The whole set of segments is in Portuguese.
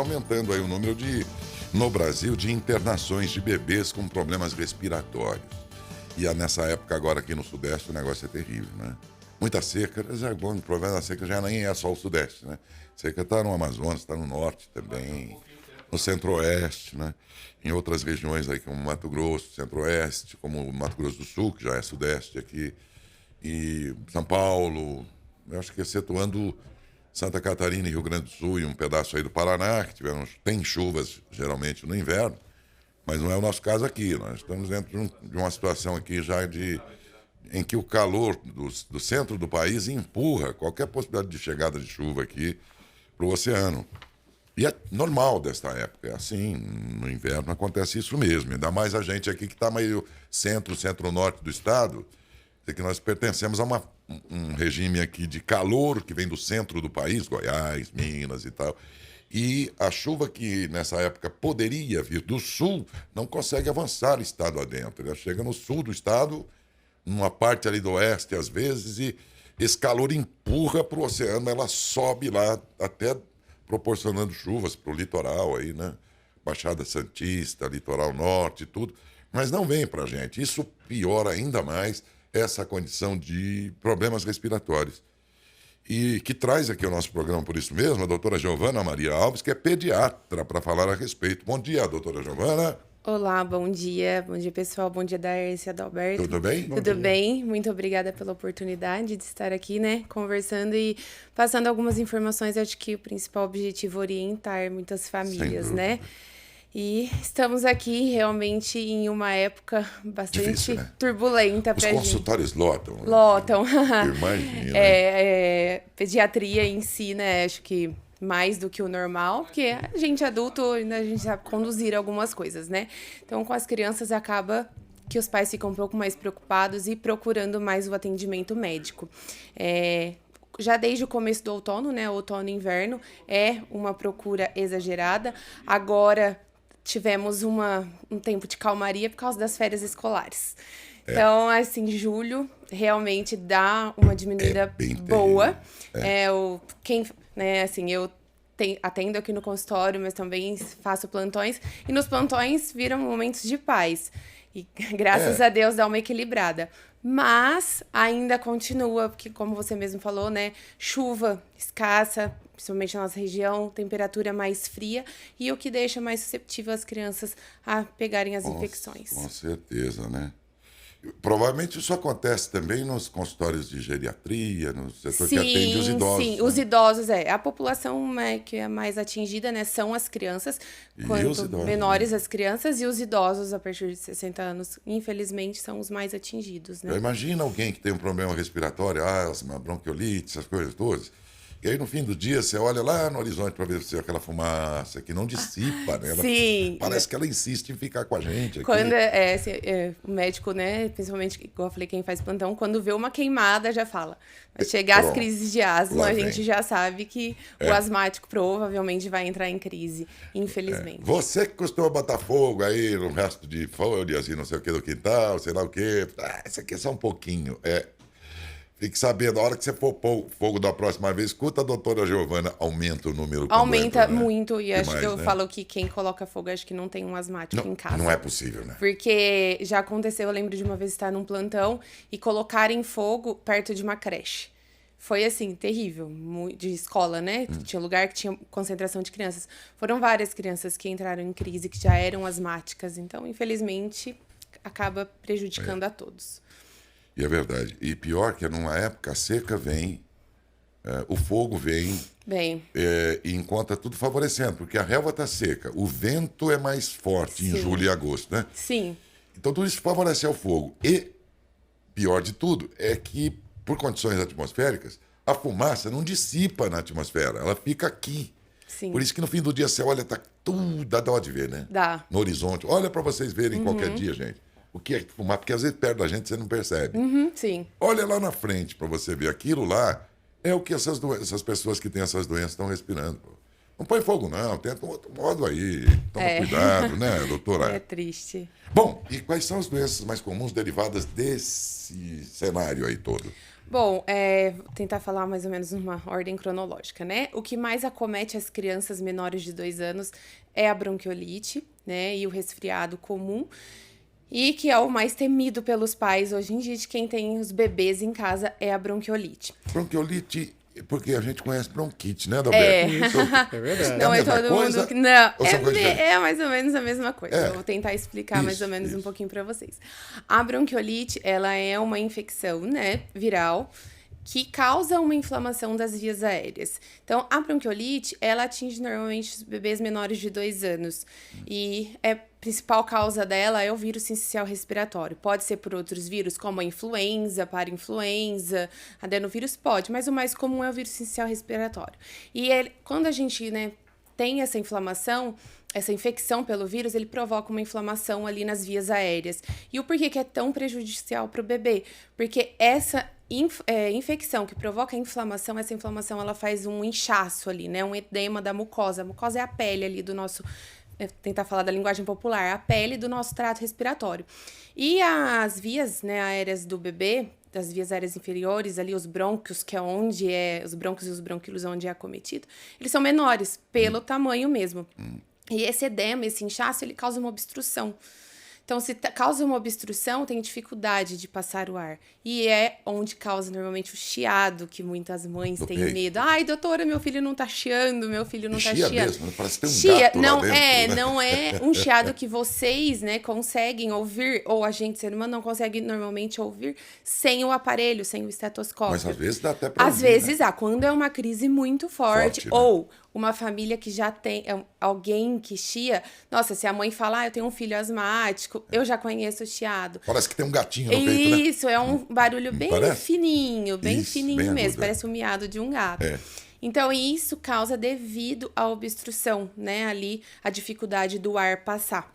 aumentando aí o número no Brasil, de internações de bebês com problemas respiratórios. E nessa época agora aqui no Sudeste o negócio é terrível, né? Muita seca, já, bom, o problema da seca já nem é só o Sudeste, né? Seca está no Amazonas, está no Norte também, no Centro-Oeste, né? Em outras regiões aí como Mato Grosso, Centro-Oeste, como Mato Grosso do Sul, que já é Sudeste aqui, e São Paulo, eu acho que excetuando Santa Catarina e Rio Grande do Sul e um pedaço aí do Paraná, que tem chuvas geralmente no inverno, mas não é o nosso caso aqui. Nós estamos dentro de uma situação aqui já em que o calor do centro do país empurra qualquer possibilidade de chegada de chuva aqui para o oceano. E é normal desta época, é assim, no inverno acontece isso mesmo. Ainda mais a gente aqui que está meio centro-norte do estado, é que nós pertencemos a um regime aqui de calor que vem do centro do país, Goiás, Minas e tal. E a chuva que nessa época poderia vir do sul não consegue avançar estado adentro. Ela chega no sul do estado, numa parte ali do oeste às vezes, e esse calor empurra para o oceano, ela sobe lá até proporcionando chuvas para o litoral aí, né? Baixada Santista, litoral norte e tudo, mas não vem para a gente. Isso piora ainda mais essa condição de problemas respiratórios. E que traz aqui o nosso programa por isso mesmo, a doutora Giovana Maria Alves, que é pediatra, para falar a respeito. Bom dia, doutora Giovana. Olá, bom dia pessoal, bom dia Darcy, Adalberto. Tudo bem? Tudo bem, muito obrigada pela oportunidade de estar aqui, né, conversando e passando algumas informações. Acho que o principal objetivo é orientar muitas famílias, né? E estamos aqui realmente em uma época bastante difícil, né? Turbulenta para a gente. Os consultórios lotam. Lotam. Imagina. Pediatria em si, né, acho que mais do que o normal, porque a gente adulto, ainda a gente sabe conduzir algumas coisas, né? Então, com as crianças acaba que os pais ficam um pouco mais preocupados e procurando mais o atendimento médico. Já desde o começo do outono, né? Outono e inverno é uma procura exagerada. Agora tivemos um tempo de calmaria por causa das férias escolares. Então, assim, julho realmente dá uma diminuída boa. Eu atendo aqui no consultório, mas também faço plantões. E nos plantões viram momentos de paz. E graças a Deus dá uma equilibrada. Mas ainda continua, porque como você mesmo falou, né? Chuva escassa, principalmente na nossa região, temperatura mais fria, e o que deixa mais susceptível as crianças a pegarem as infecções. Com certeza, né? Provavelmente isso acontece também nos consultórios de geriatria, no setor que atende os idosos. Sim, né? Os idosos, a população que é mais atingida, né, são as crianças, quanto menores as crianças, e os idosos a partir de 60 anos, infelizmente, são os mais atingidos, né? Imagina alguém que tem um problema respiratório, asma, bronquiolite, essas coisas todas. E aí, no fim do dia, você olha lá no horizonte para ver se é aquela fumaça que não dissipa, né? Sim. Parece que ela insiste em ficar com a gente aqui. Quando o médico, né, principalmente, igual eu falei, quem faz plantão, quando vê uma queimada, já fala. Vai chegar as crises de asma, a gente já sabe que o asmático provavelmente vai entrar em crise, infelizmente. Você que costuma botar fogo aí no resto de folhas e não sei o que do quintal, sei lá o quê. Isso aqui é só um pouquinho. Fique sabendo, a hora que você for pôr fogo da próxima vez, escuta a doutora Giovana, aumenta o número. Aumenta muito, e acho que eu falo que quem coloca fogo, acho que não tem um asmático em casa. Não é possível, né? Porque já aconteceu, eu lembro de uma vez estar num plantão e colocarem fogo perto de uma creche. Foi, assim, terrível, de escola, né? Tinha lugar que tinha concentração de crianças. Foram várias crianças que entraram em crise, que já eram asmáticas. Então, infelizmente, acaba prejudicando a todos. E é verdade. E pior que numa época seca vem, o fogo vem, e encontra tudo favorecendo, porque a relva está seca, o vento é mais forte em julho e agosto, né? Sim. Então tudo isso favorece ao fogo. E, pior de tudo, é que, por condições atmosféricas, a fumaça não dissipa na atmosfera, ela fica aqui. Sim. Por isso que no fim do dia você olha, tá tudo, dá dó de ver, né? Dá. No horizonte. Olha para vocês verem qualquer dia, gente. O que é fumar? Porque às vezes perto da gente você não percebe. Sim. Olha lá na frente para você ver. Aquilo lá é o que essas pessoas que têm essas doenças estão respirando. Não põe fogo, não. Tenta um outro modo aí. Toma cuidado, né, doutora? É triste. Bom, e quais são as doenças mais comuns derivadas desse cenário aí todo? Bom, vou tentar falar mais ou menos numa ordem cronológica, né? O que mais acomete as crianças menores de 2 anos é a bronquiolite, né? E o resfriado comum. E que é o mais temido pelos pais hoje em dia, de quem tem os bebês em casa, é a bronquiolite. Bronquiolite, porque a gente conhece bronquite, né, Adalberto? Isso, é verdade. Não a é mesma todo coisa? mundo que. Não, Ou são coisas diferentes? é mais ou menos a mesma coisa. É. Eu vou tentar explicar mais Isso, ou menos isso. um pouquinho para vocês. A bronquiolite, ela é uma infecção, né, viral, que causa uma inflamação das vias aéreas. Então, a bronquiolite, ela atinge normalmente os bebês menores de 2 anos. E a principal causa dela é o vírus sincicial respiratório. Pode ser por outros vírus, como a influenza, parainfluenza, adenovírus pode, mas o mais comum é o vírus sincicial respiratório. E quando a gente, né, tem essa inflamação, essa infecção pelo vírus, ele provoca uma inflamação ali nas vias aéreas. E o porquê que é tão prejudicial para o bebê? Porque essa infecção que provoca a inflamação, essa inflamação ela faz um inchaço ali, né? Um edema da mucosa. A mucosa é a pele ali do nosso... tentar falar da linguagem popular, a pele do nosso trato respiratório. E as vias, né, aéreas do bebê, das vias aéreas inferiores, ali os brônquios, que é onde os brônquios e os bronquíolos onde é acometido, eles são menores, pelo tamanho mesmo. E esse edema, esse inchaço, ele causa uma obstrução. Então, se causa uma obstrução, tem dificuldade de passar o ar. E é onde causa normalmente o chiado, que muitas mães têm medo. Ai, doutora, meu filho não tá chiando, meu filho não tá chia chiando. mesmo, parece que tem um Chia, gato não lá dentro, é, né? não é um chiado que vocês, né, conseguem ouvir, ou a gente, ser humano, não consegue normalmente ouvir sem o aparelho, sem o estetoscópio. Mas às vezes dá até pra Às ouvir, vezes né? há, quando é uma crise muito forte, Forte, né? ou uma família que já tem alguém que chia. Nossa, se a mãe falar, eu tenho um filho asmático, eu já conheço o chiado. Parece que tem um gatinho no peito, né? Isso, é um barulho bem parece? fininho, bem Isso, fininho bem mesmo, agudo, parece o miado de um gato. É. Então, isso causa devido à obstrução, né? Ali, a dificuldade do ar passar.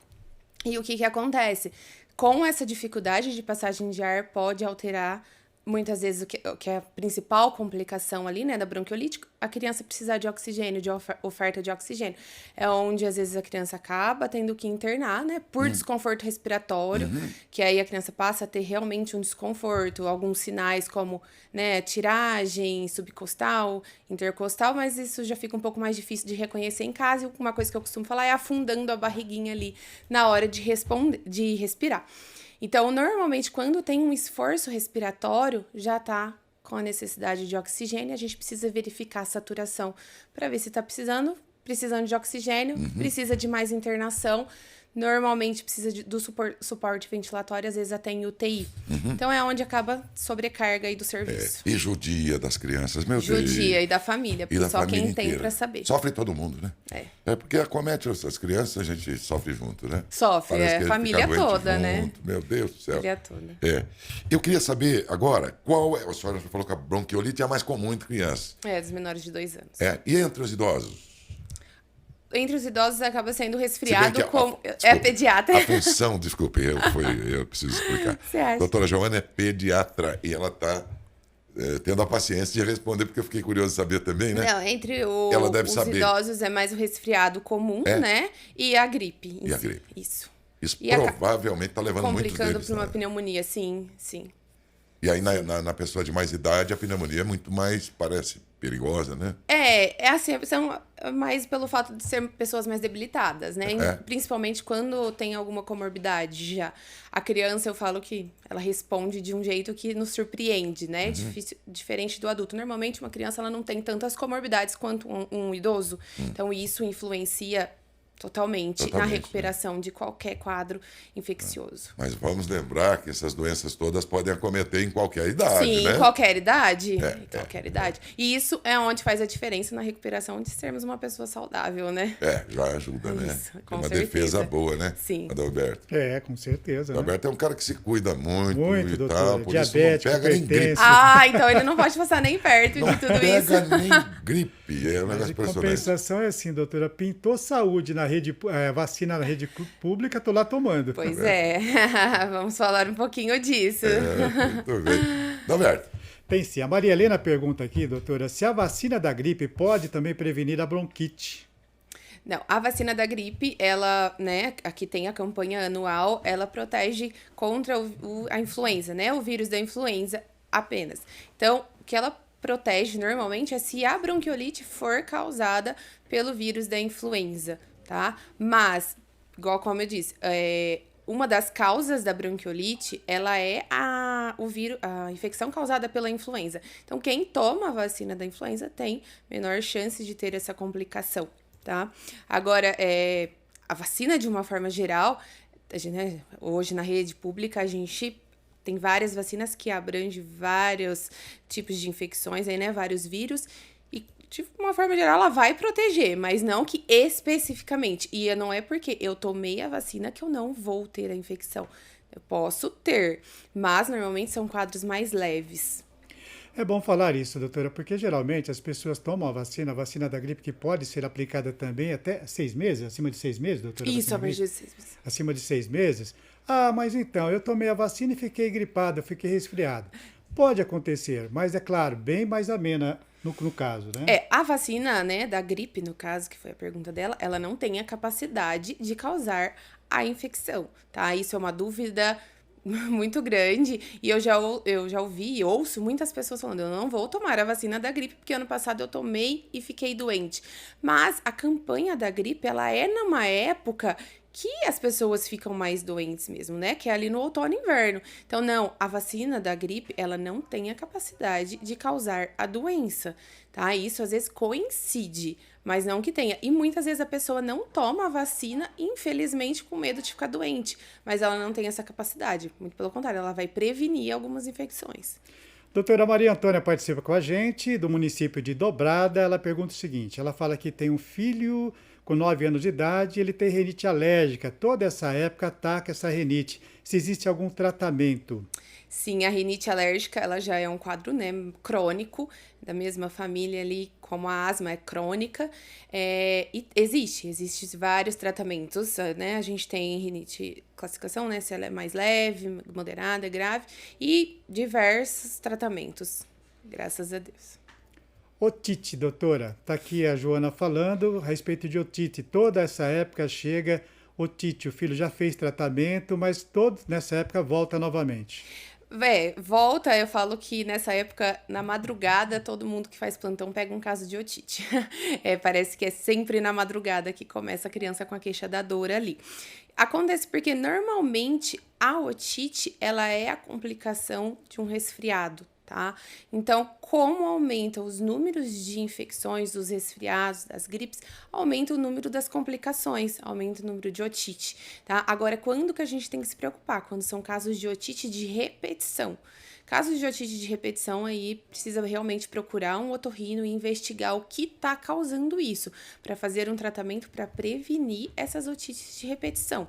E o que acontece? Com essa dificuldade de passagem de ar, pode alterar muitas vezes o que é a principal complicação ali, né, da bronquiolite, a criança precisar de oxigênio, de oferta de oxigênio. É onde, às vezes, a criança acaba tendo que internar, né, por desconforto respiratório, que aí a criança passa a ter realmente um desconforto, alguns sinais como, né, tiragem subcostal, intercostal, mas isso já fica um pouco mais difícil de reconhecer em casa, e uma coisa que eu costumo falar é afundando a barriguinha ali na hora de respirar. Então, normalmente, quando tem um esforço respiratório, já está com a necessidade de oxigênio, a gente precisa verificar a saturação para ver se está precisando de oxigênio, precisa de mais internação. Normalmente precisa do suporte ventilatório, às vezes até em UTI. Então é onde acaba sobrecarga aí do serviço. E judia das crianças, meu Deus. Judia e da família, porque E da só família quem tem inteira. pra saber. Sofre todo mundo, né? É porque acomete as crianças, a gente sofre junto, né? Sofre, Parece que a família fica doente toda, né? junto. Meu Deus do céu. Família toda. É. Eu queria saber agora, qual é... A senhora já falou que a bronquiolite é a mais comum entre crianças. É, dos menores de 2 anos. É. E entre os idosos? Entre os idosos acaba sendo Se bem resfriado que com... desculpe, É pediatra. A função, desculpe, eu preciso explicar. Você acha? Doutora Joana é pediatra e ela está tendo a paciência de responder, porque eu fiquei curioso de saber também, né? Não, entre Ela deve os saber. idosos é mais o resfriado comum, É? né? E a gripe. E a gripe. Isso. Isso E provavelmente está levando muitos complicando deles. para uma Né? pneumonia, sim, sim. E aí, na pessoa de mais idade, a pneumonia é muito mais, parece, perigosa, né? É assim, são mais pelo fato de ser pessoas mais debilitadas, né? É. Principalmente quando tem alguma comorbidade já. A criança, eu falo que ela responde de um jeito que nos surpreende, né? Diferente do adulto. Normalmente, uma criança ela não tem tantas comorbidades quanto um idoso. Então, isso influencia totalmente na recuperação de qualquer quadro infeccioso. Mas vamos lembrar que essas doenças todas podem acometer em qualquer idade, Sim, né? em qualquer idade. É, Em qualquer idade. E isso é onde faz a diferença na recuperação de sermos uma pessoa saudável, né? Já ajuda, né? Isso, Tem com uma certeza. defesa boa, né? Sim. Adalberto. Com certeza. Né? Adalberto é um cara que se cuida muito, Muito, e doutor. tal, por Diabético, isso não pega nem gripe. hipertenso. Ah, então ele não pode passar nem perto Não de tudo pega isso. nem gripe. É um Mas negócio em impressionante. compensação é assim, doutora, pintou saúde na rede, vacina na rede pública, tô lá tomando. Pois é. Vamos falar um pouquinho disso. Muito bem. Adalberto, Tem sim. A Maria Helena pergunta aqui, doutora, se a vacina da gripe pode também prevenir a bronquite. Não, a vacina da gripe, ela, né, aqui tem a campanha anual, ela protege contra a influenza, né, o vírus da influenza apenas. Então, o que ela protege normalmente é se a bronquiolite for causada pelo vírus da influenza, tá? Mas, igual como eu disse, uma das causas da bronquiolite, ela é a infecção causada pela influenza. Então, quem toma a vacina da influenza tem menor chance de ter essa complicação, tá? Agora, a vacina, de uma forma geral, né, hoje na rede pública, a gente tem várias vacinas que abrangem vários tipos de infecções, aí, né, vários vírus, e de uma forma geral ela vai proteger, mas não que especificamente. E não é porque eu tomei a vacina que eu não vou ter a infecção. Eu posso ter, mas normalmente são quadros mais leves. É bom falar isso, doutora, porque geralmente as pessoas tomam a vacina da gripe, que pode ser aplicada também até 6 meses, acima de 6 meses, doutora? Isso, a partir de 6 meses. Acima de 6 meses? Ah, mas então, eu tomei a vacina e fiquei gripado, fiquei resfriado. Pode acontecer, mas é claro, bem mais amena no caso, né? A vacina, né, da gripe, no caso, que foi a pergunta dela, ela não tem a capacidade de causar a infecção, tá? Isso é uma dúvida muito grande, e eu já ouvi e ouço muitas pessoas falando, eu não vou tomar a vacina da gripe, porque ano passado eu tomei e fiquei doente. Mas a campanha da gripe, ela é numa época que as pessoas ficam mais doentes mesmo, né? Que é ali no outono e inverno. Então, não, a vacina da gripe, ela não tem a capacidade de causar a doença, tá? Isso às vezes coincide, mas não que tenha. E muitas vezes a pessoa não toma a vacina, infelizmente, com medo de ficar doente, mas ela não tem essa capacidade. Muito pelo contrário, ela vai prevenir algumas infecções. Doutora Maria Antônia participa com a gente, do município de Dobrada. Ela pergunta o seguinte, ela fala que tem um filho com 9 anos de idade, ele tem rinite alérgica. Toda essa época ataca essa rinite. Se existe algum tratamento? Sim, a rinite alérgica, ela já é um quadro, né, crônico, da mesma família ali, como a asma é crônica, e existe vários tratamentos, né, a gente tem rinite, classificação, né, se ela é mais leve, moderada, grave, e diversos tratamentos, graças a Deus. Otite, doutora, está aqui a Joana falando a respeito de otite. Toda essa época chega otite, o filho já fez tratamento, mas todo nessa época volta novamente. Volta, eu falo que nessa época, na madrugada, todo mundo que faz plantão pega um caso de otite. Parece que é sempre na madrugada que começa a criança com a queixa da dor ali. Acontece porque, normalmente, a otite, ela é a complicação de um resfriado, tá? Então, como aumenta os números de infecções, dos resfriados, das gripes, aumenta o número das complicações, aumenta o número de otite, tá? Agora, quando que a gente tem que se preocupar? Quando são casos de otite de repetição. Casos de otite de repetição, aí precisa realmente procurar um otorrino e investigar o que está causando isso, para fazer um tratamento para prevenir essas otites de repetição.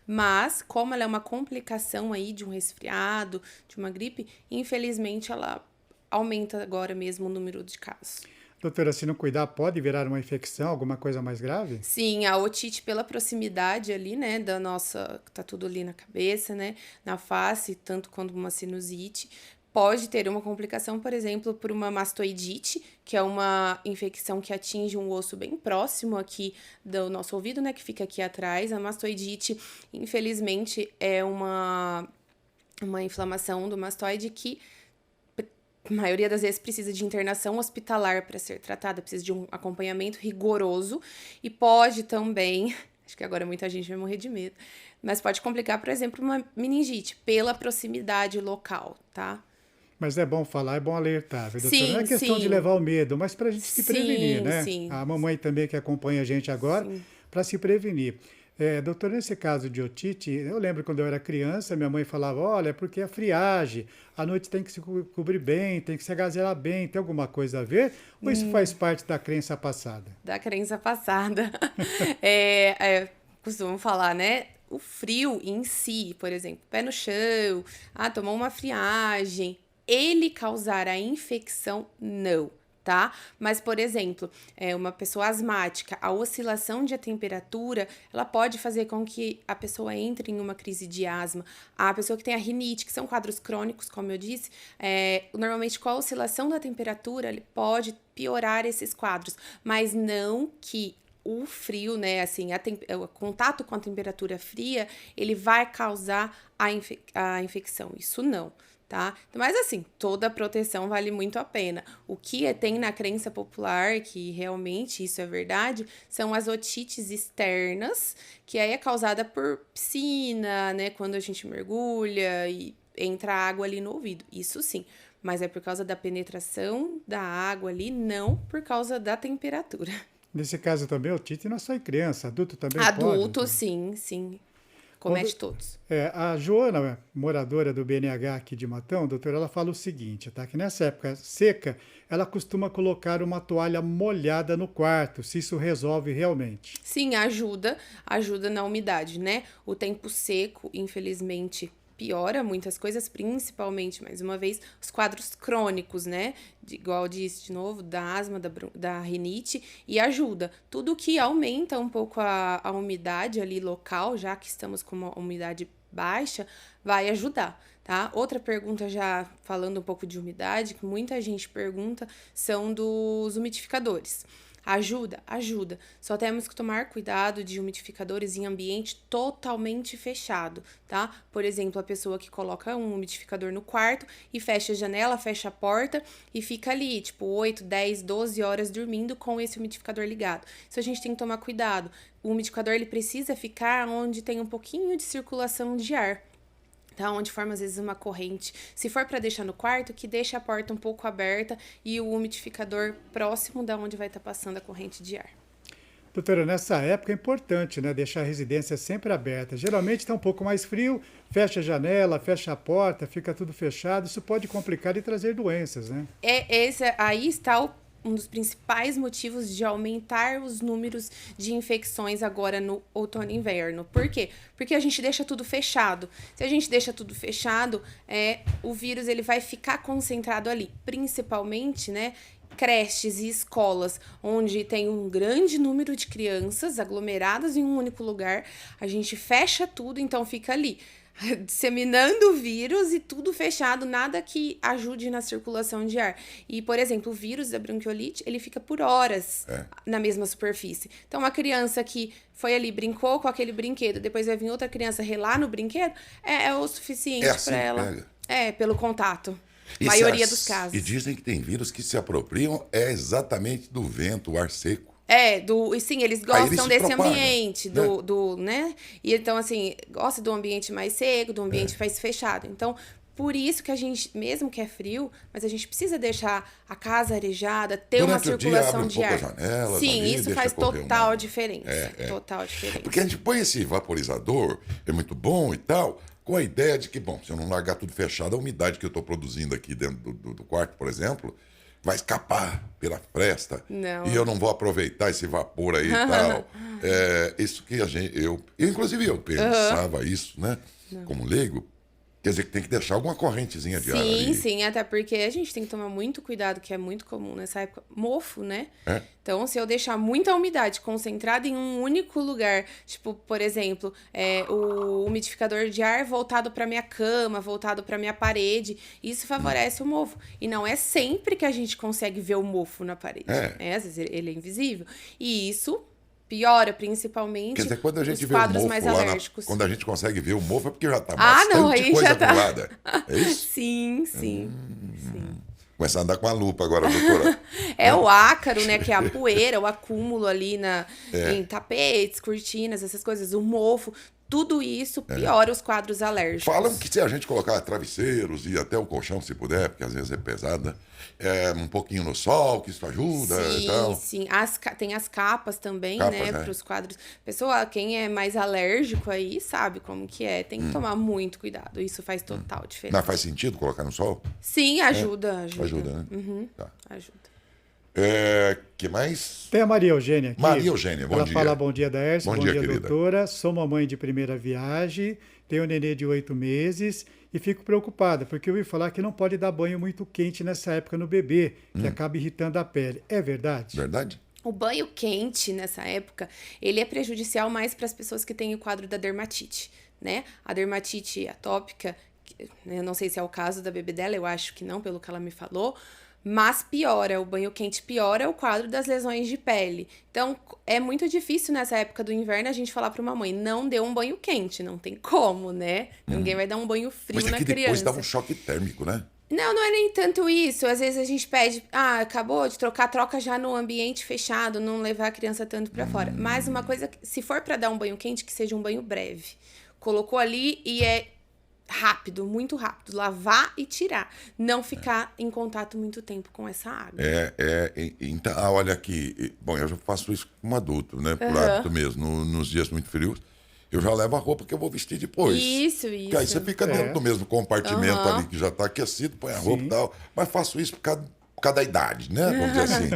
Mas, como ela é uma complicação aí de um resfriado, de uma gripe, infelizmente ela aumenta agora mesmo o número de casos. Doutora, se não cuidar, pode virar uma infecção, alguma coisa mais grave? Sim, a otite pela proximidade ali, né, da nossa, tá tudo ali na cabeça, né, na face, tanto quanto uma sinusite, pode ter uma complicação, por exemplo, por uma mastoidite, que é uma infecção que atinge um osso bem próximo aqui do nosso ouvido, né, que fica aqui atrás. A mastoidite, infelizmente, é uma inflamação do mastoide que a maioria das vezes precisa de internação hospitalar para ser tratada, precisa de um acompanhamento rigoroso e pode também, acho que agora muita gente vai morrer de medo, mas pode complicar, por exemplo, uma meningite pela proximidade local, tá? Mas é bom falar, é bom alertar, viu, doutora? Sim, não é questão sim. de levar o medo, mas para a gente se prevenir, né? Sim. A mamãe também que acompanha a gente agora, para se prevenir. Doutor, nesse caso de otite, eu lembro quando eu era criança, minha mãe falava, olha, porque a friagem, à noite tem que se cobrir bem, tem que se agasalhar bem, tem alguma coisa a ver? Ou isso faz parte da crença passada? Da crença passada. Costumam falar, né? O frio em si, por exemplo, pé no chão, tomou uma friagem, ele causar a infecção, não. Tá? Mas, por exemplo, uma pessoa asmática, a oscilação de temperatura, ela pode fazer com que a pessoa entre em uma crise de asma. A pessoa que tem a rinite, que são quadros crônicos, como eu disse, normalmente com a oscilação da temperatura, ele pode piorar esses quadros, mas não que o frio, né, assim, o contato com a temperatura fria, ele vai causar a infecção. Isso não, tá? Mas assim, toda proteção vale muito a pena. O que tem na crença popular, que realmente isso é verdade, são as otites externas, que aí é causada por piscina, né, quando a gente mergulha e entra água ali no ouvido. Isso sim, mas é por causa da penetração da água ali, não por causa da temperatura. Nesse caso também, otite não é só em criança, adulto também pode? Adulto, sim, sim. Comete todos. A Joana, moradora do BNH aqui de Matão, doutora, ela fala o seguinte, tá? Que nessa época seca, ela costuma colocar uma toalha molhada no quarto, se isso resolve realmente. Sim, ajuda na umidade, né? O tempo seco, infelizmente, piora muitas coisas, principalmente, mais uma vez, os quadros crônicos, né? Igual eu disse de novo, da asma, da rinite, e ajuda. Tudo que aumenta um pouco a umidade ali local, já que estamos com uma umidade baixa, vai ajudar, tá? Outra pergunta, já falando um pouco de umidade, que muita gente pergunta, são dos umidificadores. Ajuda? Ajuda. Só temos que tomar cuidado de umidificadores em ambiente totalmente fechado, tá? Por exemplo, a pessoa que coloca um umidificador no quarto e fecha a janela, fecha a porta e fica ali, tipo, 8, 10, 12 horas dormindo com esse umidificador ligado. Isso a gente tem que tomar cuidado. O umidificador, ele precisa ficar onde tem um pouquinho de circulação de ar. Tá? Onde forma, às vezes, uma corrente. Se for para deixar no quarto, que deixe a porta um pouco aberta e o umidificador próximo da onde vai estar passando a corrente de ar. Doutora, nessa época é importante, né, deixar a residência sempre aberta. Geralmente está um pouco mais frio, fecha a janela, fecha a porta, fica tudo fechado. Isso pode complicar e trazer doenças, né? Aí está um dos principais motivos de aumentar os números de infecções agora no outono e inverno. Por quê? Porque a gente deixa tudo fechado. Se a gente deixa tudo fechado, o vírus ele vai ficar concentrado ali, principalmente, né, creches e escolas, onde tem um grande número de crianças aglomeradas em um único lugar. A gente fecha tudo, então fica ali disseminando o vírus e tudo fechado, nada que ajude na circulação de ar. E, por exemplo, o vírus da bronquiolite, ele fica por horas na mesma superfície. Então, uma criança que foi ali, brincou com aquele brinquedo, depois vai vir outra criança relar no brinquedo, é o suficiente assim para ela. Pelo contato. Maioria dos casos. E dizem que tem vírus que se apropriam exatamente do vento, o ar seco. E sim, eles gostam desse propagam, ambiente, né? E então, assim, gosta do ambiente mais seco, do ambiente mais fechado. Então, por isso que a gente, mesmo que é frio, mas a gente precisa deixar a casa arejada, ter Durante uma circulação de ar. Janelas, sim, ali, isso faz total diferença. Total diferença. Porque a gente põe esse vaporizador, é muito bom e tal, com a ideia de que, bom, se eu não largar tudo fechado, a umidade que eu estou produzindo aqui dentro do quarto, por exemplo, vai escapar pela fresta. Não. E eu não vou aproveitar esse vapor aí e tal. Isso que inclusive eu pensava isso, né? Não. Como leigo. Quer dizer que tem que deixar alguma correntezinha de ar ali. Sim, até porque a gente tem que tomar muito cuidado, que é muito comum nessa época, mofo, né? Então, se eu deixar muita umidade concentrada em um único lugar, tipo, por exemplo, o umidificador de ar voltado para minha cama, voltado para minha parede, isso favorece o mofo. E não é sempre que a gente consegue ver o mofo na parede. Às vezes ele é invisível. E isso piora, principalmente, quer dizer, quando a gente os vê o quadros mofo mais lá alérgicos. quando a gente consegue ver o mofo é porque já está bastante coisa acumulada. É isso? Sim. Começar a andar com a lupa agora, doutora. O ácaro, né? Que é a poeira, o acúmulo ali em tapetes, cortinas, essas coisas, o mofo. Tudo isso piora os quadros alérgicos. Falam que se a gente colocar travesseiros e até o colchão, se puder, porque às vezes é pesada, um pouquinho no sol, que isso ajuda e tal. Sim. Tem as capas também, né? Para os quadros. Pessoal, quem é mais alérgico aí sabe como que é. Tem que tomar muito cuidado. Isso faz total diferença. Mas faz sentido colocar no sol? Sim, ajuda. Ajuda, né? Tá. Ajuda. Que mais? Tem a Maria Eugênia aqui. Maria Eugênia, bom dia. Ela fala bom dia, Daércio, bom dia, querida. doutora. Sou mamãe de primeira viagem, tenho um nenê de 8 meses e fico preocupada, porque eu ouvi falar que não pode dar banho muito quente nessa época no bebê, que acaba irritando a pele. É verdade? Verdade. O banho quente nessa época, ele é prejudicial mais para as pessoas que têm o quadro da dermatite, né? A dermatite atópica, eu não sei se é o caso da bebê dela, eu acho que não, pelo que ela me falou, mas piora, o banho quente piora o quadro das lesões de pele. Então, é muito difícil nessa época do inverno a gente falar para uma mãe, não dê um banho quente, não tem como, né? Ninguém vai dar um banho frio Mas na aqui depois criança. dá um choque térmico, né? Não, não é nem tanto isso. Às vezes a gente pede, acabou de trocar, troca já no ambiente fechado, não levar a criança tanto pra fora. Mas uma coisa, se for pra dar um banho quente, que seja um banho breve. Colocou ali e é rápido, muito rápido. Lavar e tirar. Não ficar em contato muito tempo com essa água. Então, olha aqui. Bom, eu já faço isso como adulto, né? Por hábito mesmo. Nos dias muito frios, eu já levo a roupa que eu vou vestir depois. Isso. Que aí você fica dentro do mesmo compartimento ali, que já está aquecido, põe a roupa e tal. Mas faço isso por causa da idade, né? Vamos dizer assim.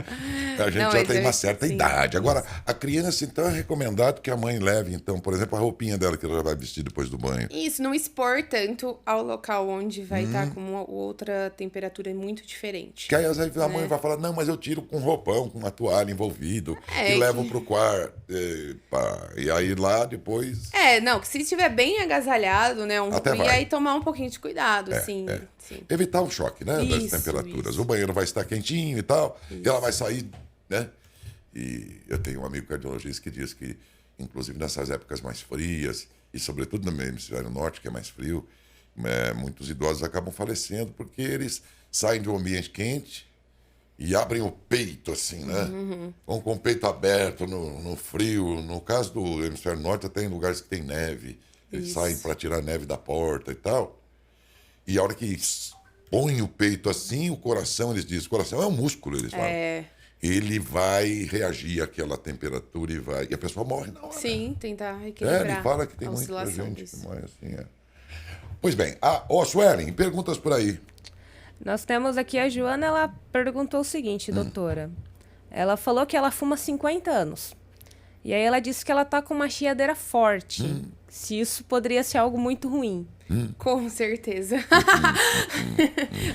A gente já tem uma certa idade. Agora, a criança, então, é recomendado que a mãe leve, então, por exemplo, a roupinha dela que ela já vai vestir depois do banho. Isso, não expor tanto ao local onde vai estar com uma outra temperatura muito diferente. Que aí, às vezes, a mãe vai falar, não, mas eu tiro com roupão, com uma toalha envolvido, e levo pro quarto. E aí lá, depois... Que se estiver bem agasalhado, né, e aí tomar um pouquinho de cuidado, sim. Evitar um choque, né, das temperaturas. O banheiro vai estar quentinho e tal, e ela vai sair, né? E eu tenho um amigo cardiologista que diz que, inclusive nessas épocas mais frias, e sobretudo no hemisfério norte, que é mais frio, muitos idosos acabam falecendo porque eles saem de um ambiente quente e abrem o peito, assim, né? Vão com o peito aberto no frio. No caso do hemisfério norte, até em lugares que tem neve. Eles saem para tirar a neve da porta e tal. E a hora que põe o peito assim, o coração, eles dizem, o coração é um músculo, eles falam. Ele vai reagir àquela temperatura e a pessoa morre na hora. Sim, tentar equilibrar. Ele fala que tem muita gente que morre assim, Pois bem, Suelen, perguntas por aí. Nós temos aqui a Joana, ela perguntou o seguinte, doutora. Ela falou que ela fuma 50 anos. E aí ela disse que ela tá com uma chiadeira forte. Se isso poderia ser algo muito ruim. Com certeza.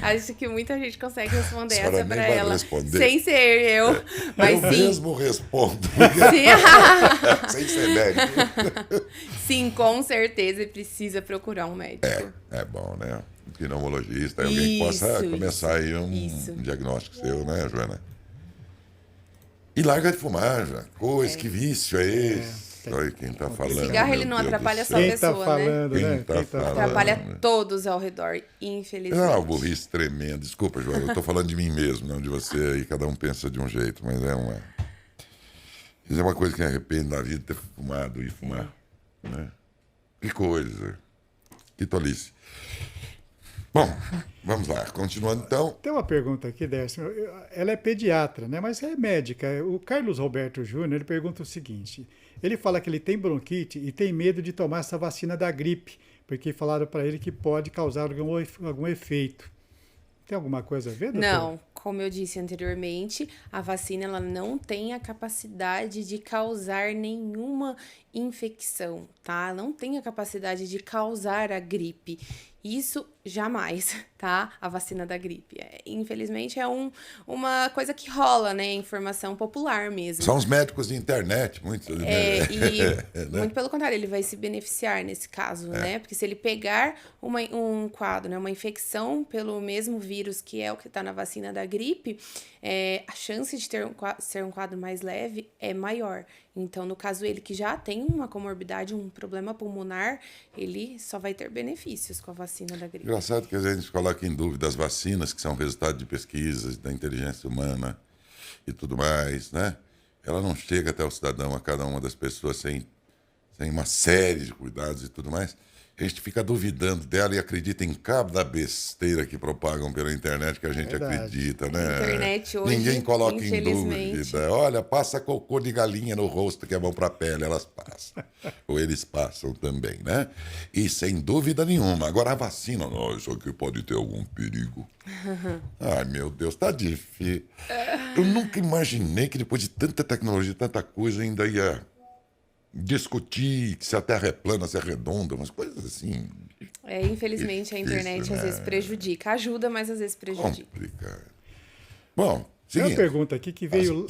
Acho que muita gente consegue responder essa pra ela. Responder. Sem ser eu. Mas eu sim. mesmo respondo. Sem ser médico. Sim, com certeza. E precisa procurar um médico. É bom, né? Pneumologista, alguém que possa começar aí um diagnóstico seu, né, Joana? E larga de fumar, já. Que vício é esse? Olha quem tá falando. Cigarro, ele não atrapalha só a pessoa, quem tá falando, né? Quem tá falando, atrapalha todos ao redor, infelizmente. É uma burrice tremenda. Desculpa, Joana, eu tô falando de mim mesmo, não de você aí. Cada um pensa de um jeito, mas isso é uma coisa que me arrependo da vida, ter fumado e fumar. Né? Que coisa. Que tolice. Bom, vamos lá. Continuando, então. Tem uma pergunta aqui, Décio. Ela é pediatra, né? Mas é médica. O Carlos Roberto Júnior, ele pergunta o seguinte. Ele fala que ele tem bronquite e tem medo de tomar essa vacina da gripe, porque falaram para ele que pode causar algum efeito. Tem alguma coisa a ver, doutor? Não, como eu disse anteriormente, a vacina ela não tem a capacidade de causar nenhuma infecção, tá? Não tem a capacidade de causar a gripe. Isso jamais, tá? A vacina da gripe. Infelizmente é uma coisa que rola, né? Informação popular mesmo. São os médicos de internet, muitos. Muito pelo contrário, ele vai se beneficiar nesse caso, né? Porque se ele pegar um quadro, né? Uma infecção pelo mesmo vírus que é o que está na vacina da gripe, a chance de ser um quadro mais leve é maior. Então, no caso, ele que já tem uma comorbidade, um problema pulmonar, ele só vai ter benefícios com a vacina da gripe. Engraçado que às vezes a gente coloca em dúvida as vacinas, que são resultado de pesquisas da inteligência humana e tudo mais, né? Ela não chega até o cidadão, a cada uma das pessoas, sem uma série de cuidados e tudo mais. A gente fica duvidando dela e acredita em cada besteira que propagam pela internet que a gente acredita, né? A internet hoje, ninguém coloca em dúvida. Olha, passa cocô de galinha no rosto que é bom para a pele, elas passam. Ou eles passam também, né? E sem dúvida nenhuma. Agora a vacina, isso aqui pode ter algum perigo. Ai, meu Deus, tá difícil. Eu nunca imaginei que depois de tanta tecnologia, tanta coisa, ainda ia discutir se a Terra é plana, se é redonda, umas coisas assim. Infelizmente a internet às vezes prejudica. Ajuda, mas às vezes prejudica. Complicado. Bom, tem seguinte. uma pergunta aqui que veio...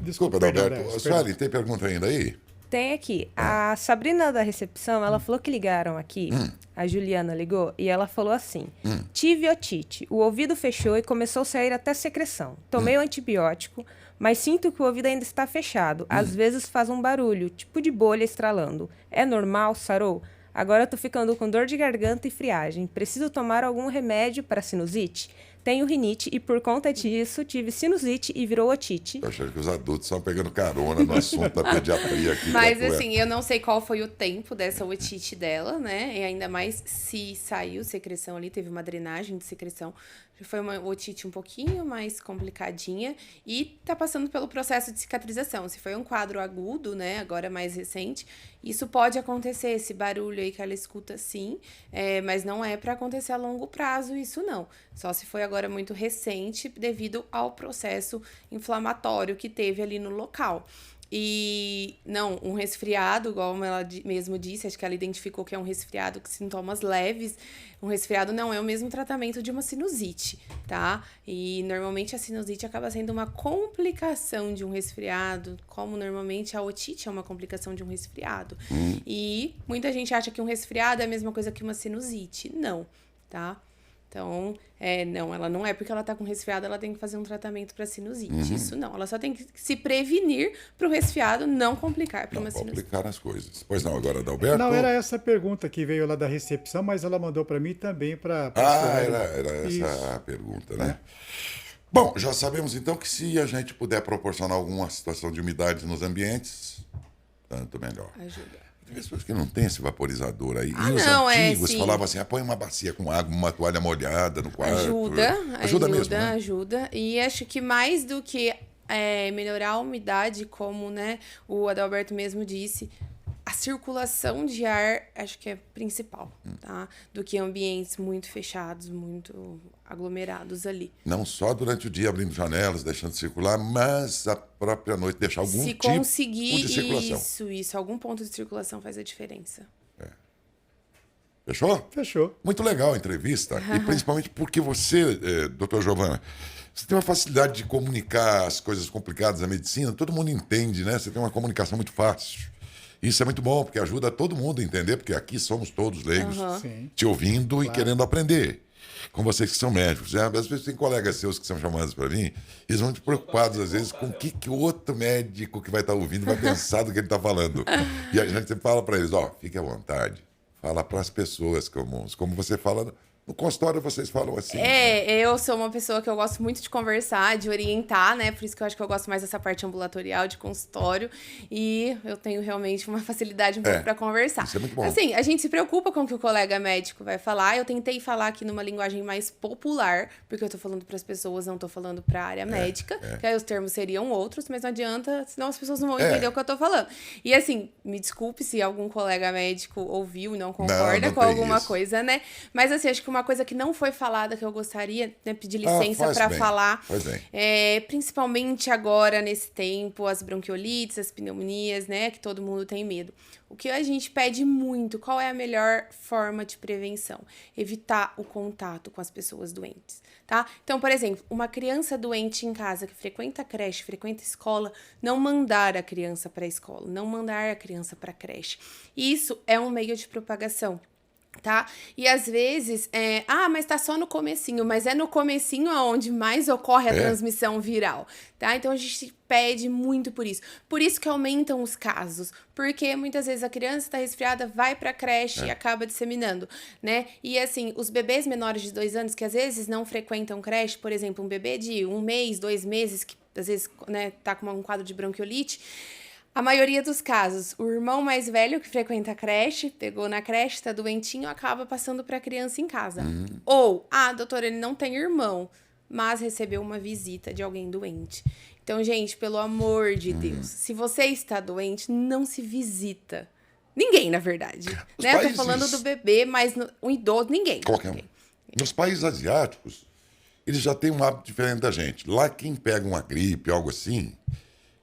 Desculpa, Adalberto. Sueli, tem pergunta ainda aí? Tem aqui. A Sabrina da recepção, ela falou que ligaram aqui. A Juliana ligou e ela falou assim: tive otite, o ouvido fechou e começou a sair até secreção. Tomei o antibiótico, mas sinto que o ouvido ainda está fechado. Às vezes faz um barulho, tipo de bolha estralando. É normal, sarou? Agora eu tô ficando com dor de garganta e friagem. Preciso tomar algum remédio para sinusite? Tenho rinite e por conta disso tive sinusite e virou otite. Tô achando que os adultos estão pegando carona no assunto da pediatria aqui. Mas assim, eu não sei qual foi o tempo dessa otite dela, né? E ainda mais se saiu secreção ali, teve uma drenagem de secreção. Foi uma otite um pouquinho mais complicadinha e tá passando pelo processo de cicatrização. Se foi um quadro agudo, né, agora mais recente, isso pode acontecer, esse barulho aí que ela escuta sim, mas não é para acontecer a longo prazo isso não. Só se foi agora muito recente devido ao processo inflamatório que teve ali no local. E não, um resfriado, igual ela mesmo disse, acho que ela identificou que é um resfriado com sintomas leves. Um resfriado não é o mesmo tratamento de uma sinusite, tá? E normalmente a sinusite acaba sendo uma complicação de um resfriado, como normalmente a otite é uma complicação de um resfriado. E muita gente acha que um resfriado é a mesma coisa que uma sinusite. Não, tá? Então, não, ela não é porque ela tá com resfriado, ela tem que fazer um tratamento para sinusite. Isso não, ela só tem que se prevenir para o resfriado não complicar para uma sinusite. Complicar as coisas. Pois não, agora, Adalberto? Não, era essa pergunta que veio lá da recepção, mas ela mandou para mim também para... Era essa a pergunta, né? Bom, já sabemos então que se a gente puder proporcionar alguma situação de umidade nos ambientes, tanto melhor. Ajuda. Tem pessoas que não tem esse vaporizador aí. Ah, e os não, antigos sim. falavam assim, põe uma bacia com água, uma toalha molhada no quarto. Ajuda mesmo, né? ajuda. E acho que mais do que melhorar a umidade, como, né, o Adalberto mesmo disse, a circulação de ar acho que é principal, tá? Do que ambientes muito fechados, muito aglomerados ali. Não só durante o dia abrindo janelas, deixando circular, mas a própria noite deixar algum Se tipo conseguir de circulação. isso, algum ponto de circulação faz a diferença. Fechou? Fechou. Muito legal a entrevista, e principalmente porque você, doutor Giovana, você tem uma facilidade de comunicar as coisas complicadas da medicina, todo mundo entende, né? Você tem uma comunicação muito fácil. Isso é muito bom, porque ajuda todo mundo a entender, porque aqui somos todos leigos, Sim. te ouvindo e querendo aprender. Com vocês que são médicos. Às vezes tem colegas seus que são chamados para mim, eles vão muito preocupados, às vezes, com o que o outro médico que vai estar ouvindo vai pensar do que ele está falando. E a gente sempre fala para eles, fique à vontade. Fala para as pessoas comuns. Como você fala no consultório, vocês falam assim. Eu sou uma pessoa que eu gosto muito de conversar, de orientar, né? Por isso que eu acho que eu gosto mais dessa parte ambulatorial, de consultório. E eu tenho realmente uma facilidade um pouco para conversar. Isso é muito bom. Assim, a gente se preocupa com o que o colega médico vai falar. Eu tentei falar aqui numa linguagem mais popular, porque eu tô falando para as pessoas, não tô falando para a área médica. Que aí os termos seriam outros, mas não adianta, senão as pessoas não vão entender o que eu tô falando. E assim, me desculpe se algum colega médico ouviu e não concorda não com tem alguma isso. coisa, né? Mas assim, acho que uma coisa que não foi falada, que eu gostaria, né, pedir licença faz para bem, falar, faz bem. principalmente agora, nesse tempo, as bronquiolites, as pneumonias, né, que todo mundo tem medo. O que a gente pede muito, qual é a melhor forma de prevenção? Evitar o contato com as pessoas doentes, tá? Então, por exemplo, uma criança doente em casa que frequenta creche, frequenta escola, não mandar a criança para a escola, não mandar a criança para a creche. Isso é um meio de propagação. Tá? E às vezes, mas tá só no comecinho, mas é no comecinho aonde mais ocorre a transmissão viral, tá? Então a gente pede muito por isso. Por isso que aumentam os casos, porque muitas vezes a criança tá resfriada, vai pra creche e acaba disseminando, né? E assim, os bebês menores de 2 anos que às vezes não frequentam creche, por exemplo, um bebê de 1 mês, 2 meses, que às vezes, né, tá com um quadro de bronquiolite, a maioria dos casos, o irmão mais velho que frequenta a creche, pegou na creche, tá doentinho, acaba passando para a criança em casa. Ou, doutora, ele não tem irmão, mas recebeu uma visita de alguém doente. Então, gente, pelo amor de Deus, se você está doente, não se visita. Ninguém, na verdade. Né? Eu tô falando do bebê, mas um idoso, ninguém. Qualquer um. Nos países asiáticos, eles já têm um hábito diferente da gente. Lá, quem pega uma gripe, algo assim,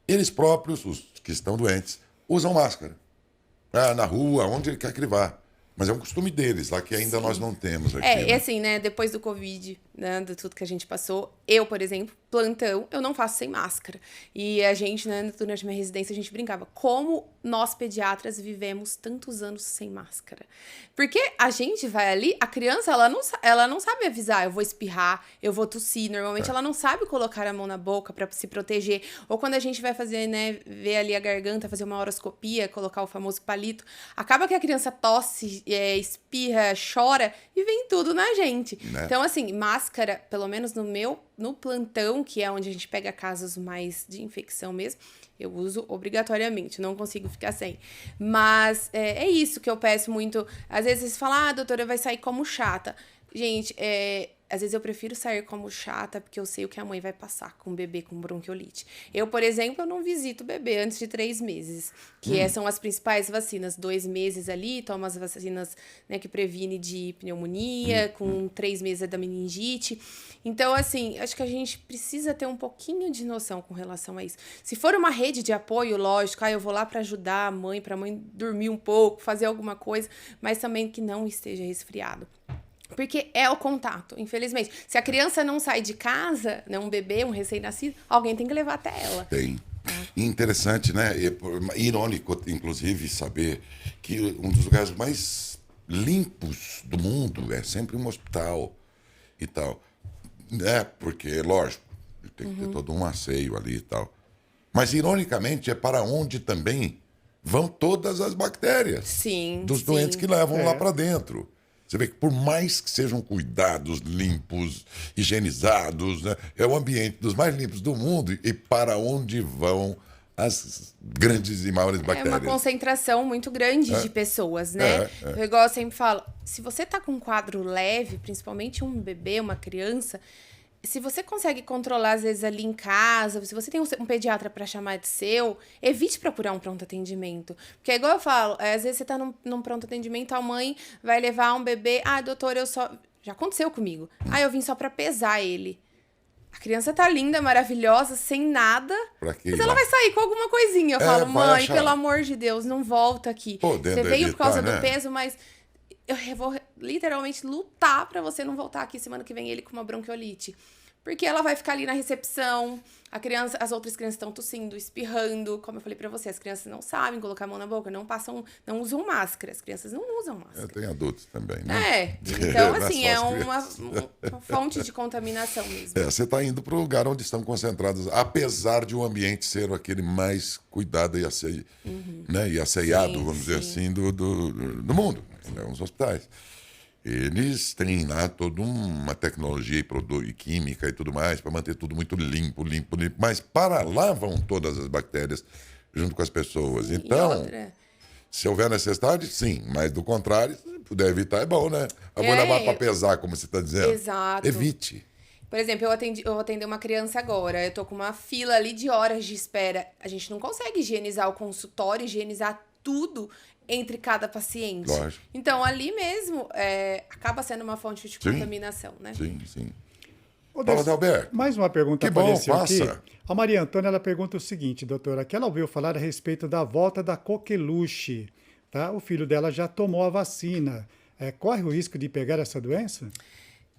eles próprios, os que estão doentes, usam máscara. Na rua, onde ele quer que ele vá. Mas é um costume deles, lá que ainda nós não temos aqui. E assim, né, depois do Covid, né, de tudo que a gente passou. Eu, por exemplo, plantão, eu não faço sem máscara. E a gente, né, durante a minha residência, a gente brincava. Como nós, pediatras, vivemos tantos anos sem máscara? Porque a gente vai ali, a criança, ela não sabe avisar, eu vou espirrar, eu vou tossir. Normalmente ela não sabe colocar a mão na boca para se proteger. Ou quando a gente vai fazer, né, ver ali a garganta, fazer uma horoscopia, colocar o famoso palito, acaba que a criança tosse, espirra, chora e vem tudo na gente. Né? Então, assim, máscara, pelo menos no plantão, que é onde a gente pega casos mais de infecção mesmo, eu uso obrigatoriamente, não consigo ficar sem. Mas é isso que eu peço muito. Às vezes você fala, doutora, vai sair como chata. Gente, às vezes eu prefiro sair como chata, porque eu sei o que a mãe vai passar com o bebê com bronquiolite. Eu, por exemplo, eu não visito o bebê antes de 3 meses, que são as principais vacinas. 2 meses ali, toma as vacinas, né, que previne de pneumonia, com 3 meses é da meningite. Então, assim, acho que a gente precisa ter um pouquinho de noção com relação a isso. Se for uma rede de apoio, lógico, eu vou lá para ajudar a mãe, para a mãe dormir um pouco, fazer alguma coisa, mas também que não esteja resfriado. Porque é o contato, infelizmente. Se a criança não sai de casa, né, um bebê, um recém-nascido, alguém tem que levar até ela. Tem. E interessante, né? Irônico, inclusive, saber que um dos lugares mais limpos do mundo é sempre um hospital e tal. Né? Porque, lógico, tem que ter todo um asseio ali e tal. Mas, ironicamente, é para onde também vão todas as bactérias. Sim, dos doentes que levam lá para dentro. Você vê que por mais que sejam cuidados, limpos, higienizados, né, é o ambiente dos mais limpos do mundo e para onde vão as grandes e maiores bactérias. É uma concentração muito grande de pessoas, né? Igual eu sempre falo, se você tá com um quadro leve, principalmente um bebê, uma criança, se você consegue controlar, às vezes, ali em casa, se você tem um pediatra para chamar de seu, evite procurar um pronto atendimento. Porque, igual eu falo, às vezes você tá num pronto atendimento, a mãe vai levar um bebê, doutor, eu só... Já aconteceu comigo. Eu vim só para pesar ele. A criança tá linda, maravilhosa, sem nada, mas ela vai sair com alguma coisinha. Eu falo, mãe, pelo amor de Deus, não volta aqui. Você veio por causa do peso, mas... Eu vou literalmente lutar pra você não voltar aqui semana que vem ele com uma bronquiolite. Porque ela vai ficar ali na recepção, as outras crianças estão tossindo, espirrando. Como eu falei pra você, as crianças não sabem colocar a mão na boca, não usam máscara. As crianças não usam máscara. Tem adultos também, né? Então, assim, é uma fonte de contaminação mesmo. Você está indo para o lugar onde estão concentrados, apesar de o ambiente ser aquele mais cuidado e asseiado, vamos dizer assim, do mundo, né? Os hospitais. Eles têm lá toda uma tecnologia e química e tudo mais para manter tudo muito limpo. Mas para lá vão todas as bactérias junto com as pessoas. Então, se houver necessidade, sim. Mas do contrário, se puder evitar, é bom, né? Eu vou levar para pesar, como você está dizendo. Exato. Evite. Por exemplo, eu vou atender uma criança agora. Eu tô com uma fila ali de horas de espera. A gente não consegue higienizar o consultório, higienizar tudo entre cada paciente. Lógico. Então, ali mesmo, acaba sendo uma fonte de contaminação, né? Sim. Fala, Adalberto. Mais uma pergunta que apareceu bom, aqui. passa. A Maria Antônia, ela pergunta o seguinte, doutora, que ela ouviu falar a respeito da volta da coqueluche, tá? O filho dela já tomou a vacina. Corre o risco de pegar essa doença?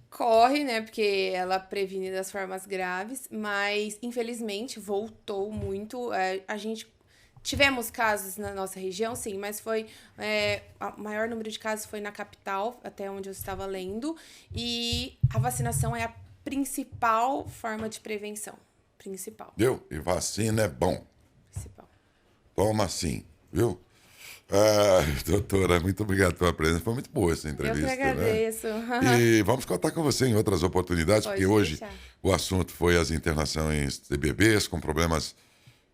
Corre, né? Porque ela previne das formas graves, mas, infelizmente, voltou muito. Tivemos casos na nossa região, sim, mas o maior número de casos foi na capital, até onde eu estava lendo, e a vacinação é a principal forma de prevenção. Principal. Viu? E vacina é bom. Principal. Toma sim, viu? Doutora, muito obrigado pela presença. Foi muito boa essa entrevista. Eu que agradeço. Né? E vamos contar com você em outras oportunidades, Pode porque hoje deixar. o assunto foi as internações de bebês com problemas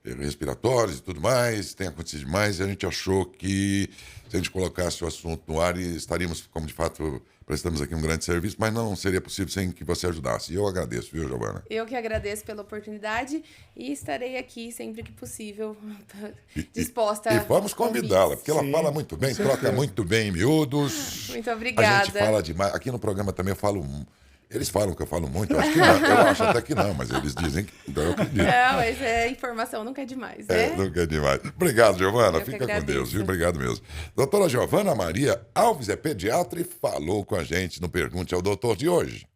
respiratórios e tudo mais. Tem acontecido demais e a gente achou que se a gente colocasse o assunto no ar, estaríamos, como de fato, prestamos aqui um grande serviço, mas não seria possível sem que você ajudasse. E eu agradeço, viu, Giovana? Eu que agradeço pela oportunidade e estarei aqui sempre que possível, disposta E vamos convidá-la, porque ela Sim, fala muito bem, troca muito bem em miúdos. Muito obrigada. A gente fala demais. Aqui no programa também eu falo. Eles falam que eu falo muito, eu acho que não. Eu acho até que não, mas eles dizem que. Então eu acredito. Mas informação nunca é demais, né? Nunca é demais. Obrigado, Giovana. Eu que Fica com agradeço. Deus, viu? Obrigado mesmo. Doutora Giovana Maria Alves é pediatra e falou com a gente no Pergunte ao Doutor de hoje.